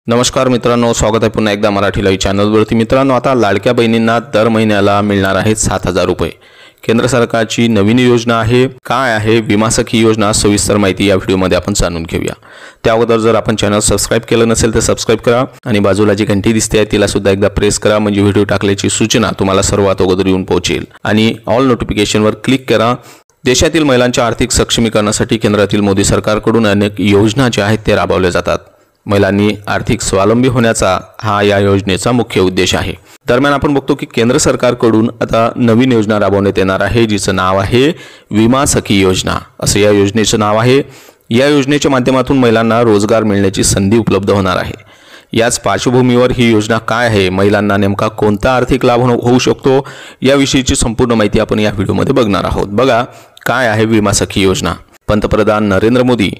नमस्कार मित्रांनो, स्वागत आहे पुन्हा एकदा मराठी लाईव्ह चॅनलवरती। मित्रांनो, आता लाडक्या बहिणींना दर महिन्याला मिळणार आहेत 7,000 रुपये। केंद्र सरकारची नवीन योजना आहे। काय आहे विमा सखी योजना, सविस्तर माहिती या व्हिडिओमध्ये आपण जाणून घेऊया। त्या अगोदर जर आपण चॅनल सबस्क्राइब केलं नसेल तर सबस्क्राइब करा आणि बाजूला जी घंटी दिसते तिला सुद्धा एकदा प्रेस करा, म्हणजे व्हिडिओ टाकल्याची सूचना तुम्हाला सर्वात अगोदर येऊन पोहोचेल। आणि ऑल नोटिफिकेशनवर क्लिक करा। देशातील महिलांच्या आर्थिक सक्षमीकरणासाठी केंद्रातील मोदी सरकारकडून अनेक योजना ज्या आहेत ते राबवल्या जातात। महिलांनी आर्थिक स्वावलंबी होण्याचा हा या योजनेचा मुख्य उद्देश आहे। दरम्यान आपण बघतो की केंद्र सरकारकडून आता नवीन योजना राबवण्यात येणार आहे, जिचं नाव आहे विमा सखी योजना, असं या योजनेचं नाव आहे। या योजनेच्या माध्यमातून महिलांना रोजगार मिळण्याची संधी उपलब्ध होणार आहे। याच पार्श्वभूमीवर ही योजना काय आहे, महिलांना नेमका कोणता आर्थिक लाभ होऊ शकतो, याविषयीची संपूर्ण माहिती आपण या व्हिडिओमध्ये बघणार आहोत। बघा, काय आहे विमा सखी योजना। पंतप्रधान नरेंद्र मोदी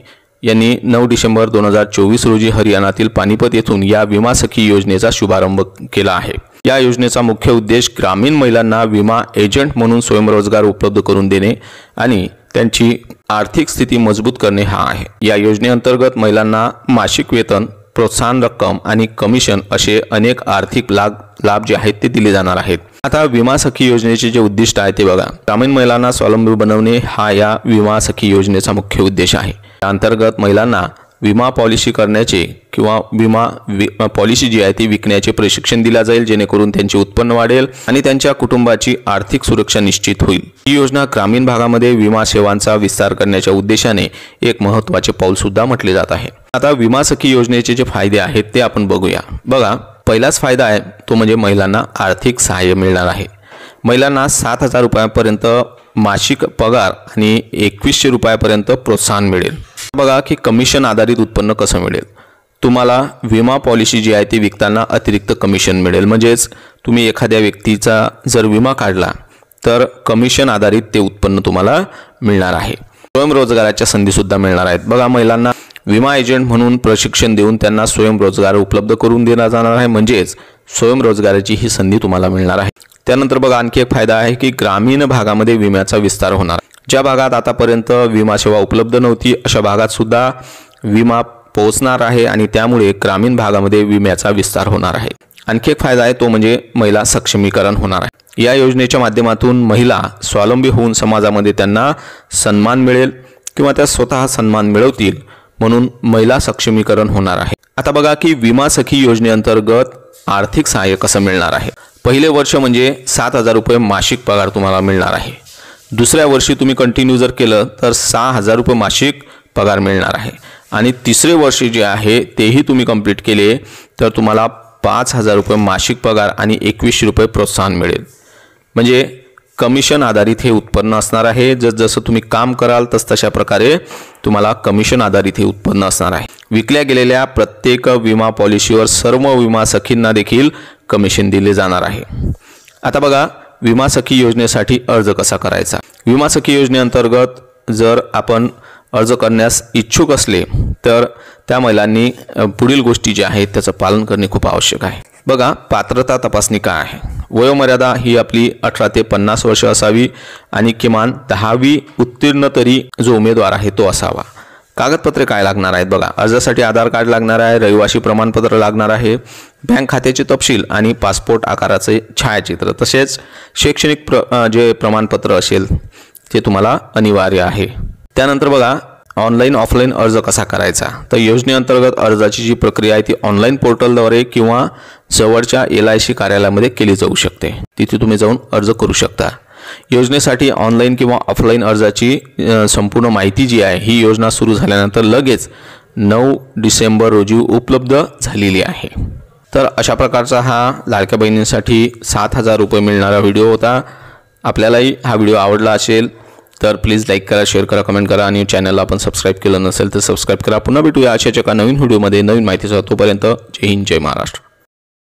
यांनी 9 डिसेंबर 2024 रोजी हरियाणातील पानिपत येथून या विमा सखी योजनेचा शुभारंभ केला आहे। या योजनेचा मुख्य उद्देश ग्रामीण महिलांना विमा एजंट म्हणून स्वयंरोजगार उपलब्ध करून देणे आणि त्यांची आर्थिक स्थिती मजबूत करणे हा आहे। या योजनेअंतर्गत महिलांना मासिक वेतन, प्रोत्साहन रक्कम आणि कमिशन असे अनेक आर्थिक लाभ जे आहेत ते दिले जाणार आहेत। आता विमा सखी योजनेचे जे उद्दिष्ट आहे ते बघा, ग्रामीण महिलांना स्वावलंबी बनवणे हा या विमा सखी योजनेचा मुख्य उद्देश आहे। या अंतर्गत महिलांना विमा पॉलिसी करण्याचे किंवा विमा पॉलिसी जी आहे ती विकण्याचे प्रशिक्षण दिले जाईल, जेणेकरून त्यांचे उत्पन्न वाढेल आणि त्यांच्या कुटुंबाची आर्थिक सुरक्षा निश्चित होईल। ही योजना ग्रामीण भागामध्ये विमा सेवांचा विस्तार करण्याच्या उद्देशाने एक महत्त्वाचे पाऊल सुद्धा म्हटले जात आहे। आता विमा सखी योजनेचे जे फायदे आहेत ते आपण बघूया। बघा, पहिलाच फायदा आहे तो म्हणजे महिलांना आर्थिक सहाय्य मिळणार आहे। महिलांना 7,000 रुपयांपर्यंत मासिक पगार आणि 2100 रुपयांपर्यंत प्रोत्साहन मिळेल। बघा की कमिशन आधारित उत्पन्न कसं मिळेल। तुम्हाला विमा पॉलिसी जी आहे ती विकताना अतिरिक्त कमिशन मिळेल, म्हणजेच तुम्ही एखाद्या व्यक्तीचा जर विमा काढला तर कमिशन आधारित ते उत्पन्न तुम्हाला मिळणार आहे। स्वयंरोजगाराच्या संधी सुद्धा मिळणार आहेत। बघा, महिलांना विमा एजंट म्हणून प्रशिक्षण देऊन त्यांना स्वयंरोजगार उपलब्ध करून देण्यात जाणार आहे, म्हणजेच स्वयंरोजगाराची ही संधी तुम्हाला मिळणार आहे। त्यानंतर बघा, आणखी एक फायदा आहे की ग्रामीण भागामध्ये विम्याचा विस्तार होणार। ज्या भागात आतापर्यंत विमा सेवा उपलब्ध नव्हती अशा भागात सुद्धा विमा पोहोचणार आहे आणि त्यामुळे ग्रामीण भागामध्ये विम्याचा विस्तार होणार आहे। आणखी एक फायदा आहे तो म्हणजे महिला सक्षमीकरण होणार आहे। या योजनेच्या माध्यमातून महिला स्वावलंबी होऊन समाजामध्ये त्यांना सन्मान मिळेल किंवा त्या स्वतः सन्मान मिळवतील, म्हणून महिला सक्षमीकरण होणार आहे। आता बघा की विमा सखी योजनेअंतर्गत आर्थिक सहाय्य कसं मिळणार आहे। पहिले वर्ष म्हणजे 7,000 रुपये मासिक पगार तुम्हाला मिळणार आहे। दुसऱ्या वर्षी तुम्ही कंटिन्यू जर केलं तर 6,000 रुपये मासिक पगार मिळणार आहे आणि तिसरे वर्ष जे आहे तेही तुम्ही कंप्लीट केले तर तुम्हाला 5,000 रुपये मासिक पगार आणि 2100 रुपये प्रोत्साहन मिळेल। म्हणजे कमिशन आधारित हे उत्पन्न असणार आहे। जसं तुम्ही काम कराल तशा प्रकारे तुम्हाला कमिशन आधारित हे उत्पन्न असणार आहे। विकल्या गेलेल्या प्रत्येक विमा पॉलिसीवर सर्व विमा सखींना देखील कमिशन दिले जाणार आहे। आता बघा, विमा सखी योजनेसाठी अर्ज कसा करायचा। विमा सखी योजनेअंतर्गत जर आपण अर्ज करण्यास इच्छुक असले तर त्या महिलांनी पुढील गोष्टी ज्या आहेत त्याचं पालन करणे खूप आवश्यक आहे। बघा, पात्रता तपासणी काय आहे। वयोमर्यादा ही आपली 18 ते 50 वर्ष असावी आणि किमान 10वी उत्तीर्ण तरी जो उमेदवार आहे तो असावा। कागदपत्रे काय लागणार आहेत। बघा, अर्जासाठी आधार कार्ड लागणार आहे, रहिवासी प्रमाणपत्र लागणार आहे, बँक खात्याचे तपशील आणि पासपोर्ट आकाराचे छायाचित्र, तसेच शैक्षणिक जे प्रमाणपत्र असेल ते तुम्हाला अनिवार्य आहे। त्यानंतर बघा, ऑनलाईन ऑफलाईन अर्ज कसा करायचा। तर योजनेअंतर्गत अर्जाची जी प्रक्रिया आहे ती ऑनलाईन पोर्टलद्वारे किंवा जवळच्या LIC कार्यालयामध्ये केली जाऊ शकते। तिथे तुम्ही जाऊन अर्ज करू शकता। योजनेसाठी ऑनलाईन किंवा ऑफलाईन अर्जाची संपूर्ण माहिती जी आहे ही योजना सुरू झाल्यानंतर लगेच 9 डिसेंबर रोजी उपलब्ध झालेली आहे। तर अशा प्रकारचा हा लाडक्या बहिणींसाठी 7,000 रुपये मिळणारा व्हिडिओ होता। आपल्यालाही हा व्हिडिओ आवडला असेल तर प्लीज लाईक करा, शेअर करा, कमेंट करा आणि चॅनलला आपण सबस्क्राईब केलं नसेल तर सबस्क्राईब करा। पुन्हा भेटूया अशाच एका नवीन व्हिडिओमध्ये नवीन माहितीसह। तोपर्यंत जय हिंद, जय महाराष्ट्र।